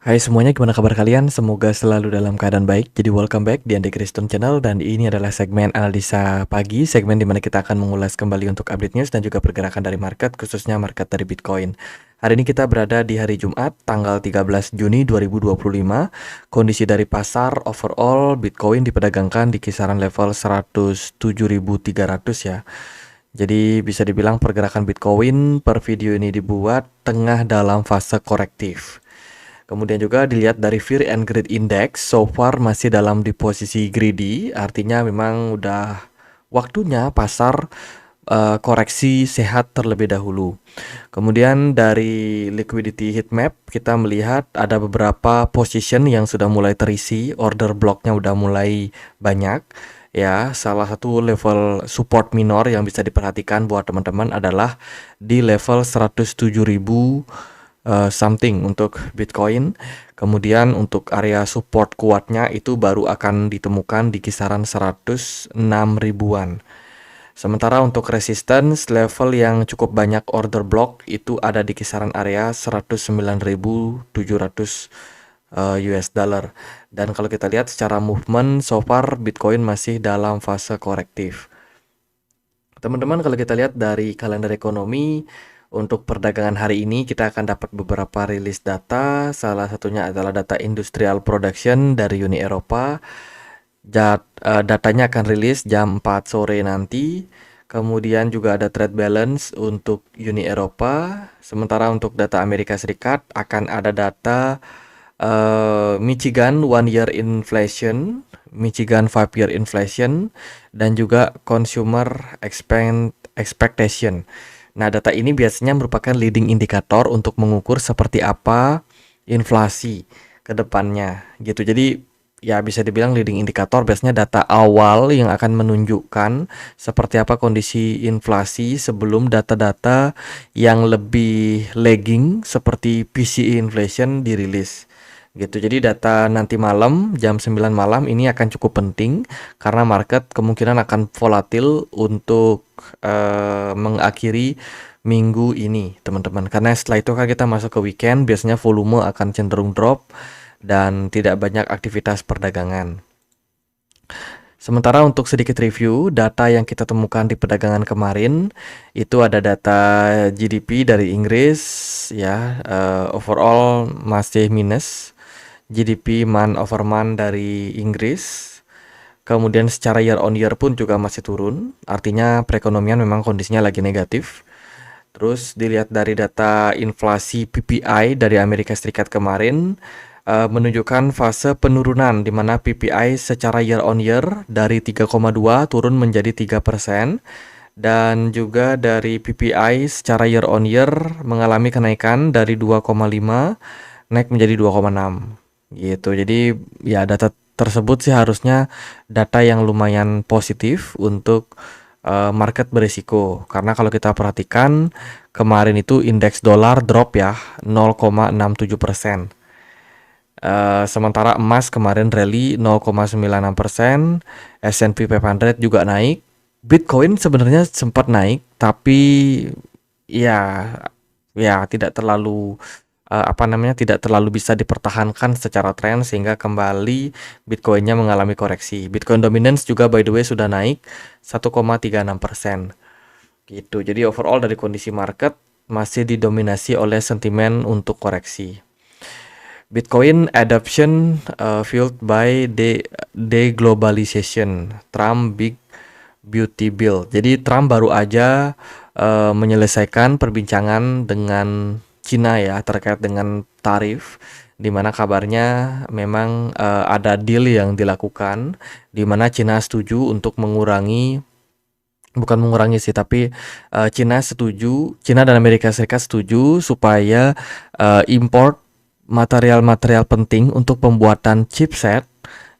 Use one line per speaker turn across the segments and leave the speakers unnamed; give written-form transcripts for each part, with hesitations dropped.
Hai semuanya, gimana kabar kalian? Semoga selalu dalam keadaan baik. Jadi welcome back di Andi Kriston Channel dan ini adalah segmen analisa pagi, segmen di mana kita akan mengulas kembali untuk update news dan juga pergerakan dari market, khususnya market dari Bitcoin. Hari ini kita berada di hari Jumat, tanggal 13 Juni 2025. Kondisi dari pasar overall Bitcoin diperdagangkan di kisaran level 107.300 ya. Jadi bisa dibilang pergerakan Bitcoin per video ini dibuat tengah dalam fase korektif. Kemudian juga dilihat dari Fear and Greed Index, so far masih dalam di posisi greedy, artinya memang udah waktunya pasar koreksi sehat terlebih dahulu. Kemudian dari liquidity heat map kita melihat ada beberapa position yang sudah mulai terisi, order blocknya udah mulai banyak. Ya, salah satu level support minor yang bisa diperhatikan buat teman-teman adalah di level 107.000 something untuk Bitcoin. Kemudian untuk area support kuatnya itu baru akan ditemukan di kisaran 106 ribuan. Sementara untuk resistance level yang cukup banyak order block itu ada di kisaran area 109.700 US dollar. Dan kalau kita lihat secara movement so far Bitcoin masih dalam fase korektif. Teman-teman, kalau kita lihat dari kalender ekonomi untuk perdagangan hari ini kita akan dapat beberapa rilis data. Salah satunya adalah data industrial production dari Uni Eropa. Datanya akan rilis jam 4 sore nanti. Kemudian juga ada trade balance untuk Uni Eropa. Sementara untuk data Amerika Serikat akan ada data Michigan 1 year inflation, Michigan 5 year inflation, dan juga consumer expectation. Nah, data ini biasanya merupakan leading indikator untuk mengukur seperti apa inflasi ke depannya gitu. Jadi ya bisa dibilang leading indikator biasanya data awal yang akan menunjukkan seperti apa kondisi inflasi sebelum data-data yang lebih lagging seperti PCE inflation dirilis gitu. Jadi data nanti malam jam 9 malam ini akan cukup penting karena market kemungkinan akan volatil untuk mengakhiri minggu ini, teman-teman. Karena setelah itu kan kita masuk ke weekend, biasanya volume akan cenderung drop dan tidak banyak aktivitas perdagangan. Sementara untuk sedikit review data yang kita temukan di perdagangan kemarin itu ada data GDP dari Inggris ya, overall masih minus. GDP month over month dari Inggris. Kemudian secara year on year pun juga masih turun. Artinya perekonomian memang kondisinya lagi negatif. Terus dilihat dari data inflasi PPI dari Amerika Serikat kemarin menunjukkan fase penurunan di mana PPI secara year on year dari 3,2 turun menjadi 3%. Dan juga dari PPI secara year on year mengalami kenaikan dari 2,5 naik menjadi 2,6 gitu. Jadi ya data tersebut sih harusnya data yang lumayan positif untuk market berisiko. Karena kalau kita perhatikan kemarin itu indeks dolar drop ya 0,67%. Sementara emas kemarin rally 0,96%, S&P 500 juga naik. Bitcoin sebenarnya sempat naik tapi ya tidak terlalu tidak terlalu bisa dipertahankan secara tren sehingga kembali Bitcoinnya mengalami koreksi. Bitcoin dominance juga by the way sudah naik 1,36% gitu. Jadi overall dari kondisi market masih didominasi oleh sentimen untuk koreksi. Bitcoin adoption fueled by deglobalization, Trump big beauty bill. Jadi Trump baru aja menyelesaikan perbincangan dengan Cina ya terkait dengan tarif, di mana kabarnya memang ada deal yang dilakukan di mana Cina setuju untuk bukan mengurangi sih tapi Cina dan Amerika Serikat setuju supaya import material-material penting untuk pembuatan chipset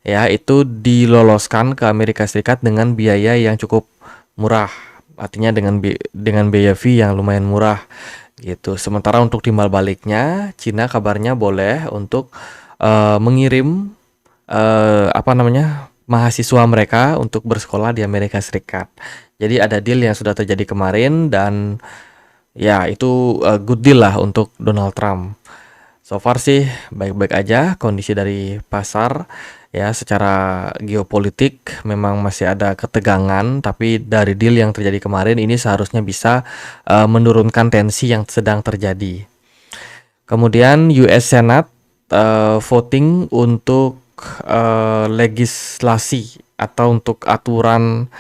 ya itu diloloskan ke Amerika Serikat dengan biaya yang cukup murah. Artinya dengan biaya fee yang lumayan murah gitu. Sementara untuk timbal baliknya, Cina kabarnya boleh untuk mengirim mahasiswa mereka untuk bersekolah di Amerika Serikat. Jadi ada deal yang sudah terjadi kemarin dan ya itu good deal lah untuk Donald Trump. So far sih baik-baik aja kondisi dari pasar ya, secara geopolitik memang masih ada ketegangan, tapi dari deal yang terjadi kemarin ini seharusnya bisa menurunkan tensi yang sedang terjadi. Kemudian US Senate voting untuk legislasi atau untuk aturan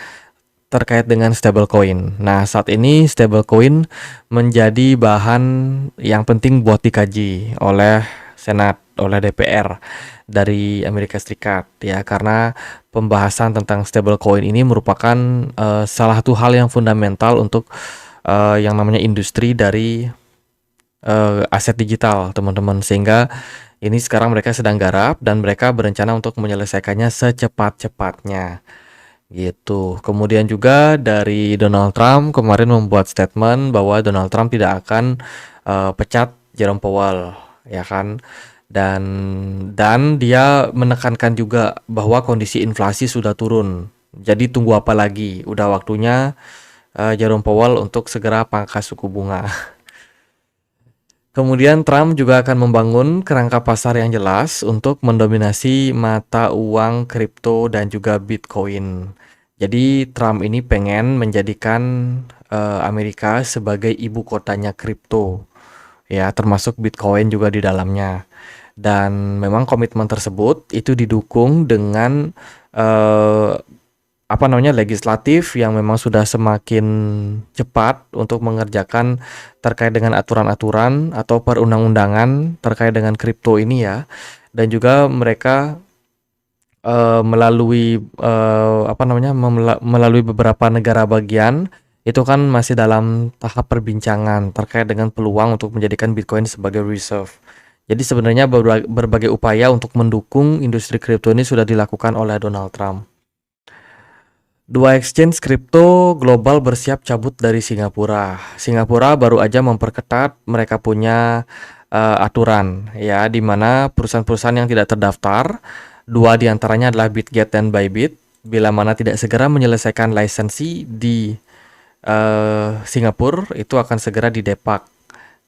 terkait dengan stablecoin. Nah, saat ini stablecoin menjadi bahan yang penting buat dikaji oleh Senat, oleh DPR dari Amerika Serikat ya, karena pembahasan tentang stablecoin ini merupakan salah satu hal yang fundamental untuk yang namanya industri dari aset digital, teman-teman. Sehingga ini sekarang mereka sedang garap dan mereka berencana untuk menyelesaikannya secepat-cepatnya. Gitu. Kemudian juga dari Donald Trump kemarin membuat statement bahwa Donald Trump tidak akan pecat Jerome Powell, ya kan? Dan dia menekankan juga bahwa kondisi inflasi sudah turun. Jadi tunggu apa lagi? Udah waktunya Jerome Powell untuk segera pangkas suku bunga. Kemudian Trump juga akan membangun kerangka pasar yang jelas untuk mendominasi mata uang kripto dan juga Bitcoin. Jadi Trump ini pengen menjadikan Amerika sebagai ibu kotanya kripto, ya, termasuk Bitcoin juga di dalamnya. Dan memang komitmen tersebut itu didukung dengan eh, apa namanya legislatif yang memang sudah semakin cepat untuk mengerjakan terkait dengan aturan-aturan atau perundang-undangan terkait dengan kripto ini ya. Dan juga mereka melalui apa namanya melalui beberapa negara bagian itu kan masih dalam tahap perbincangan terkait dengan peluang untuk menjadikan Bitcoin sebagai reserve. Jadi sebenarnya berbagai upaya untuk mendukung industri kripto ini sudah dilakukan oleh Donald Trump. Dua exchange kripto global bersiap cabut dari Singapura. Singapura baru aja memperketat mereka punya aturan ya, di mana perusahaan-perusahaan yang tidak terdaftar, dua diantaranya adalah Bitget dan Bybit, bila mana tidak segera menyelesaikan lisensi di Singapura, itu akan segera didepak.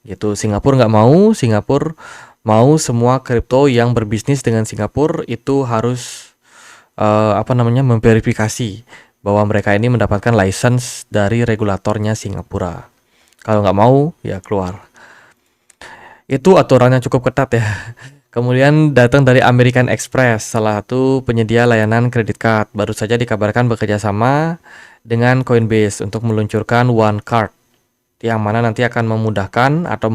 Gitu. Singapura nggak mau, Singapura mau semua kripto yang berbisnis dengan Singapura itu harus apa namanya memverifikasi bahwa mereka ini mendapatkan license dari regulatornya Singapura. Kalau nggak mau, ya keluar. Itu aturannya cukup ketat ya. Kemudian datang dari American Express, salah satu penyedia layanan kredit card. Baru saja dikabarkan bekerja sama dengan Coinbase untuk meluncurkan One Card, yang mana nanti akan memudahkan atau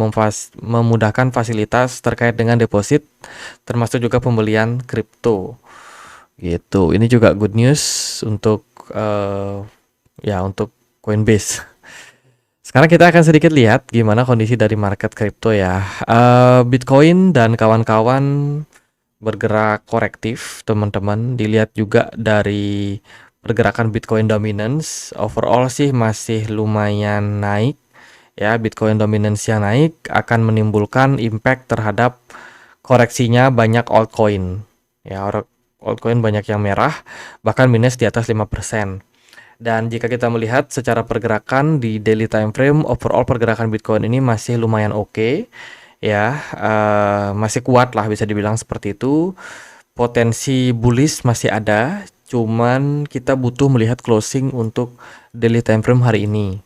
memudahkan fasilitas terkait dengan deposit, termasuk juga pembelian kripto. Gitu. Ini juga good news untuk ya untuk Coinbase. Sekarang kita akan sedikit lihat gimana kondisi dari market kripto ya. Bitcoin dan kawan-kawan bergerak korektif, teman-teman. Dilihat juga dari pergerakan Bitcoin dominance, overall sih masih lumayan naik. Ya, Bitcoin dominance yang naik akan menimbulkan impact terhadap koreksinya banyak altcoin. Ya, altcoin banyak yang merah, bahkan minus di atas 5%. Dan jika kita melihat secara pergerakan di daily time frame, overall pergerakan Bitcoin ini masih lumayan oke, ya, masih kuat lah bisa dibilang seperti itu. Potensi bullish masih ada, cuman kita butuh melihat closing untuk daily time frame hari ini.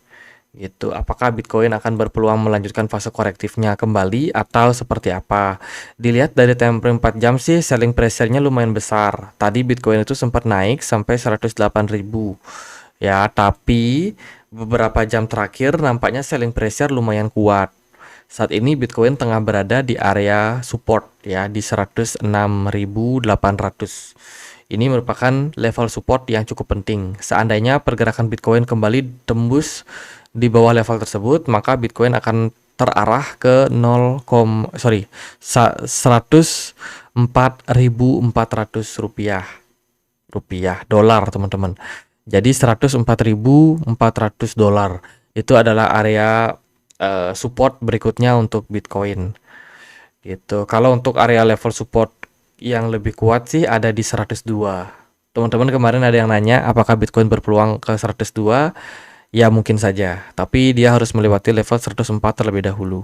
Gitu. Apakah Bitcoin akan berpeluang melanjutkan fase korektifnya kembali atau seperti apa? Dilihat dari time frame 4 jam sih selling pressure-nya lumayan besar. Tadi Bitcoin itu sempat naik sampai 108.000. Ya, tapi beberapa jam terakhir nampaknya selling pressure lumayan kuat. Saat ini Bitcoin tengah berada di area support ya di 106.800. Ini merupakan level support yang cukup penting. Seandainya pergerakan Bitcoin kembali tembus di bawah level tersebut, maka Bitcoin akan terarah ke 104.400 rupiah dolar, teman-teman. Jadi 104.400 dolar itu adalah area support berikutnya untuk Bitcoin. Gitu. Kalau untuk area level support yang lebih kuat sih ada di 102. Teman-teman kemarin ada yang nanya apakah Bitcoin berpeluang ke 102? Ya mungkin saja, tapi dia harus melewati level 104 terlebih dahulu.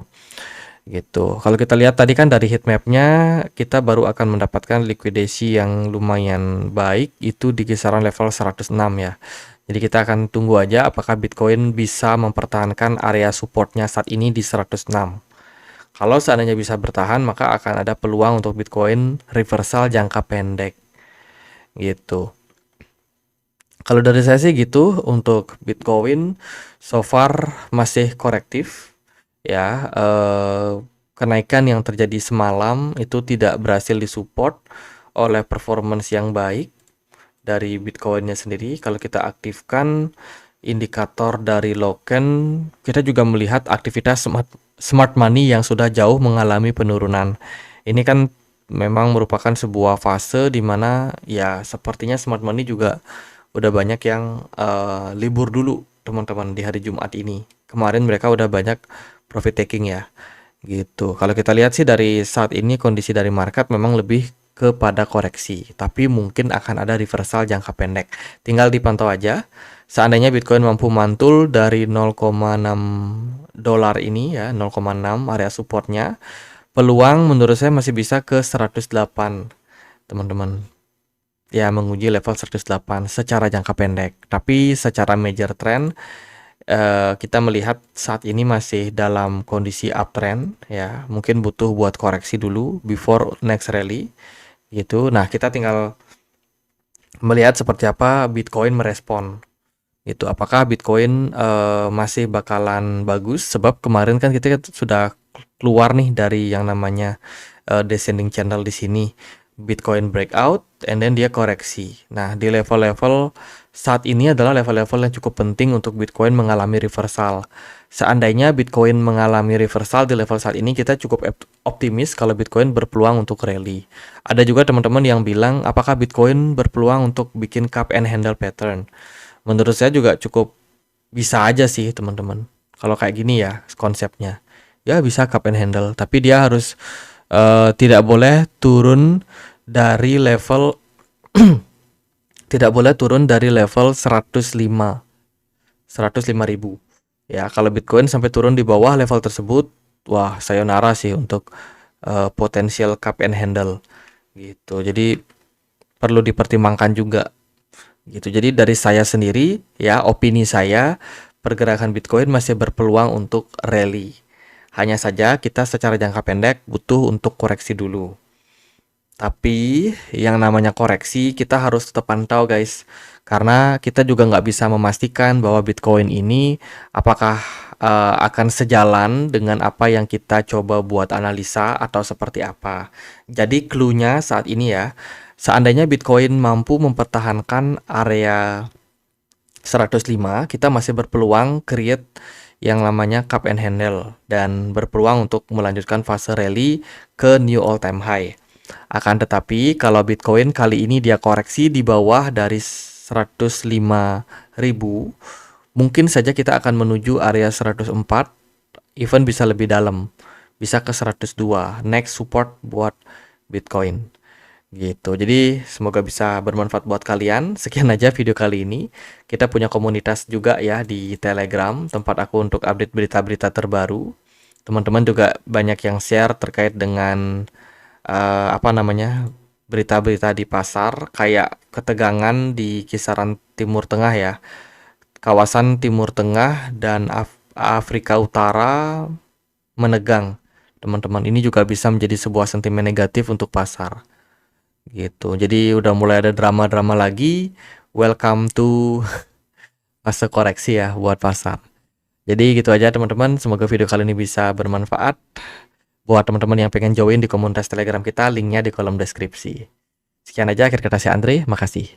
gitu. Kalau kita lihat tadi kan dari heat map-nya kita baru akan mendapatkan liquidasi yang lumayan baik itu di kisaran level 106 ya. Jadi kita akan tunggu aja apakah Bitcoin bisa mempertahankan area supportnya saat ini di 106. Kalau seandainya bisa bertahan, maka akan ada peluang untuk Bitcoin reversal jangka pendek gitu. Kalau dari saya sih gitu untuk Bitcoin so far masih korektif ya. Kenaikan yang terjadi semalam itu tidak berhasil disupport oleh performance yang baik dari Bitcoinnya sendiri. Kalau kita aktifkan indikator dari Loken, kita juga melihat aktivitas smart money yang sudah jauh mengalami penurunan. Ini kan memang merupakan sebuah fase di mana ya sepertinya smart money juga udah banyak yang libur dulu teman-teman di hari Jumat ini. Kemarin mereka udah banyak profit taking ya. Gitu. Kalau kita lihat sih dari saat ini kondisi dari market memang lebih kepada koreksi, tapi mungkin akan ada reversal jangka pendek. Tinggal dipantau aja. Seandainya Bitcoin mampu mantul dari 0,6 dolar ini ya, 0,6 area supportnya, peluang menurut saya masih bisa ke 108, teman-teman. Ya, menguji level 108 secara jangka pendek. Tapi secara major trend kita melihat saat ini masih dalam kondisi uptrend ya, mungkin butuh buat koreksi dulu before next rally gitu. Nah, kita tinggal melihat seperti apa Bitcoin merespon gitu. Apakah Bitcoin masih bakalan bagus sebab kemarin kan kita sudah keluar nih dari yang namanya descending channel di sini. Bitcoin breakout and then dia koreksi. Nah, di level-level saat ini adalah level-level yang cukup penting untuk Bitcoin mengalami reversal. Seandainya Bitcoin mengalami reversal di level saat ini, kita cukup optimis kalau Bitcoin berpeluang untuk rally. Ada juga teman-teman yang bilang, apakah Bitcoin berpeluang untuk bikin cup and handle pattern? Menurut saya juga cukup bisa aja sih teman-teman. Kalau kayak gini ya konsepnya. Ya bisa cup and handle, tapi dia harus tidak boleh turun dari level tidak boleh turun dari level 105.000 ya. Kalau Bitcoin sampai turun di bawah level tersebut, wah sayonara sih untuk potensial cup and handle gitu. Jadi perlu dipertimbangkan juga gitu. Jadi dari saya sendiri ya, opini saya, pergerakan Bitcoin masih berpeluang untuk rally. Hanya saja kita secara jangka pendek butuh untuk koreksi dulu. Tapi yang namanya koreksi kita harus tetap pantau guys. Karena kita juga nggak bisa memastikan bahwa Bitcoin ini apakah akan sejalan dengan apa yang kita coba buat analisa atau seperti apa. Jadi clue-nya saat ini ya, seandainya Bitcoin mampu mempertahankan area 105, kita masih berpeluang create yang namanya cup and handle dan berpeluang untuk melanjutkan fase rally ke new all time high. Akan tetapi kalau Bitcoin kali ini dia koreksi di bawah dari 105.000, mungkin saja kita akan menuju area 104, even bisa lebih dalam, bisa ke 102, next support buat Bitcoin gitu. Jadi semoga bisa bermanfaat buat kalian. Sekian aja video kali ini. Kita punya komunitas juga ya di Telegram, tempat aku untuk update berita-berita terbaru. Teman-teman juga banyak yang share terkait dengan berita-berita di pasar, kayak ketegangan di kisaran Timur Tengah ya. Kawasan Timur Tengah dan Afrika Utara menegang. Teman-teman, ini juga bisa menjadi sebuah sentimen negatif untuk pasar. Gitu. Jadi udah mulai ada drama-drama lagi. Welcome to fase koreksi ya buat pasar. Jadi gitu aja teman-teman. Semoga video kali ini bisa bermanfaat. Buat teman-teman yang pengen join di komunitas Telegram kita, linknya di kolom deskripsi. Sekian aja, akhir kata saya Andre, makasih.